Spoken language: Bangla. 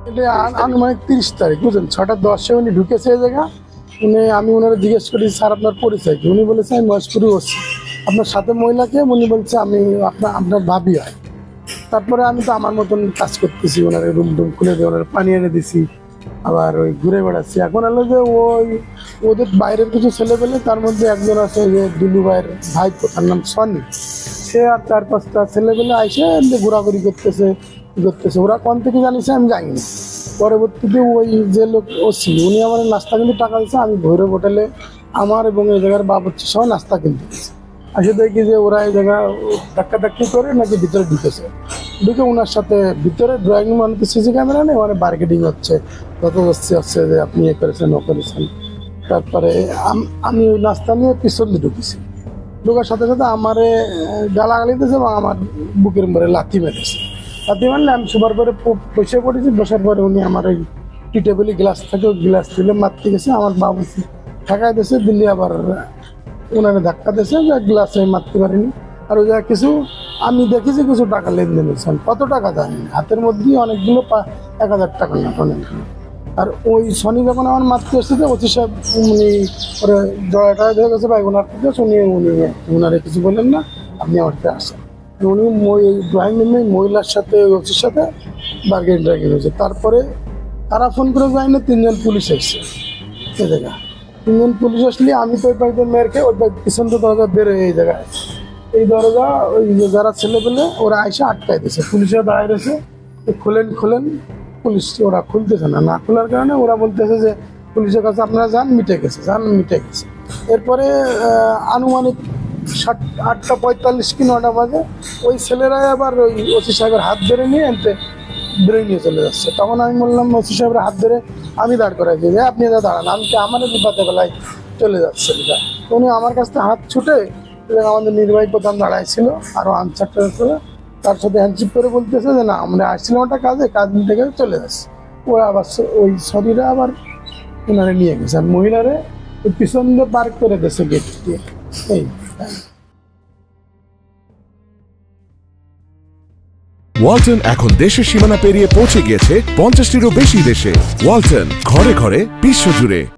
এটা আনুমানিক 30 তারিখ, বুঝলেন? 6টা 10-এ উনি ঢুকেছে এই জায়গা। আমি ওনারা জিজ্ঞেস করি, স্যার আপনার পরিচয় কি? উনি বলেছে আমি মহেশপুরি ওসি। আপনার সাথে মহিলাকে? উনি বলছে আমি আপনার ভাবি হয়। তারপরে আমি তো আমার মতন কাজ করতেছি, ওনারা রুম টুম খুলে দিয়ে ওনারা পানি এনে দিছি, আবার ওই ঘুরে বেড়াচ্ছি। এখন হলো যে ওদের বাইরের কিছু ছেলে পেলে, তার মধ্যে একজন আছে যে দুলু ভাইয়ের ভাই, তার নাম সনি, সে আর 4-5টা ছেলে পেলে আইসে ঘোরাঘুরি করতেছে। ওরা কোন থেকে জানিছে আমি জানি না। পরবর্তীতে ওই যে লোক ওসি, উনি আমার নাস্তা কিন্তু টাকা দিচ্ছে। আমি ভৈরব হোটেলে আমার এবং এই জায়গার বাবুর্চি সহ নাস্তা কিনতে দিচ্ছি। আসে দেখি যে ওরা এই জায়গা ধাক্কাধাক্কি করে নাকি ভিতরে ঢুকে ওনার সাথে ভিতরে ড্রয়িং রুম, মানে সিসি ক্যামেরা নেই, মানে বার্গেটিং হচ্ছে, কত বসছে হচ্ছে যে আপনি এ করেছেন ও করেছেন। তারপরে আমি ওই নাস্তা নিয়ে পিছন দিয়ে ঢুকেছি। ঢোকার সাথে সাথে আমারে গালাগালি দিয়েছে এবং আমার বুকের মধ্যে লাথি মেরেছে। লাথি মারলে আমি সুপার করে বসে পড়েছি। বসার পরে উনি আমার ওই টি টেবিলে গ্লাস থাকে, ওই গ্লাস তুলে মারতে গেছে। আমার বাবু ঠেকাই দিয়েছে, দিল্লি আবার ওনারে ধাক্কা দিয়েছে, যে গ্লাসে মারতে পারিনি। আর ওই জায়গায় কিছু আমি দেখেছি কিছু টাকা লেনদেন হয়েছে, কত টাকা জানি না। হাতের মধ্যেই অনেকগুলো 1000 টাকা না অনেকগুলো। আর ওই শনি যখন আমার মারতে এসেছে, ওসি সাহেব উনি ওরা জড়াটা ধরে গেছে ভাই ওনার থেকে, উনারে কিছু বললেন না, আপনি আমার কাছে আসেন। উনি ড্রয়িং রুমে মহিলার সাথে ওসির সাথে বার্গেন হয়েছে। তারপরে তারা ফোন করে যায় না, 3জন পুলিশ এসছে এ জায়গা। 3জন পুলিশ আসলে আমি তো ওই পাইতে মেয়েরকে ওই পিছন তো দরজা বেরোয় এই জায়গায়। এই দরজা ওই যারা ছেলে পেলে ওরা আইসে আটকাই দিয়েছে, পুলিশরা দাঁড়িয়ে রয়েছে, খোলেন। পুলিশ ওরা খুলতেছে না খোলার কারণে ওরা বলতেছে যে পুলিশের কাছে আপনারা যান, মিটে গেছে। এরপরে আনুমানিক 8টা 45 কি 9টা বাজে ওই ছেলেরাই আবার ওই ওসি সাহেবের হাত ধরে নিয়ে নিয়ে চলে যাচ্ছে। তখন আমি বললাম ওসি সাহেবের হাত ধরে আমি দাঁড় করাই দিই, আপনি দাঁড়ান, আমি আমাদের বিপাতে বেলায় চলে যাচ্ছে। উনি আমার কাছ থেকে হাত ছুটে, আমাদের নির্বাহী প্রধান দাঁড়াইছিল, আরও আনসারটা ছিল, তার সাথে হ্যান্ডশিপ করে বলতেছে যে না আমরা আসছিলাম একটা কাজ থেকে চলে যাচ্ছে। ওরা আবার ওই শরীরে আবার ওনারে নিয়ে গেছে, আর মহিলারে ওই পিছন দিয়ে পার্ক করে দিয়েছে গেট দিয়ে। এই ওয়ালটন এখন দেশের সীমানা পেরিয়ে পৌঁছে গিয়েছে 50টিরও বেশি দেশে। ওয়ালটন, ঘরে ঘরে বিশ্বজুড়ে।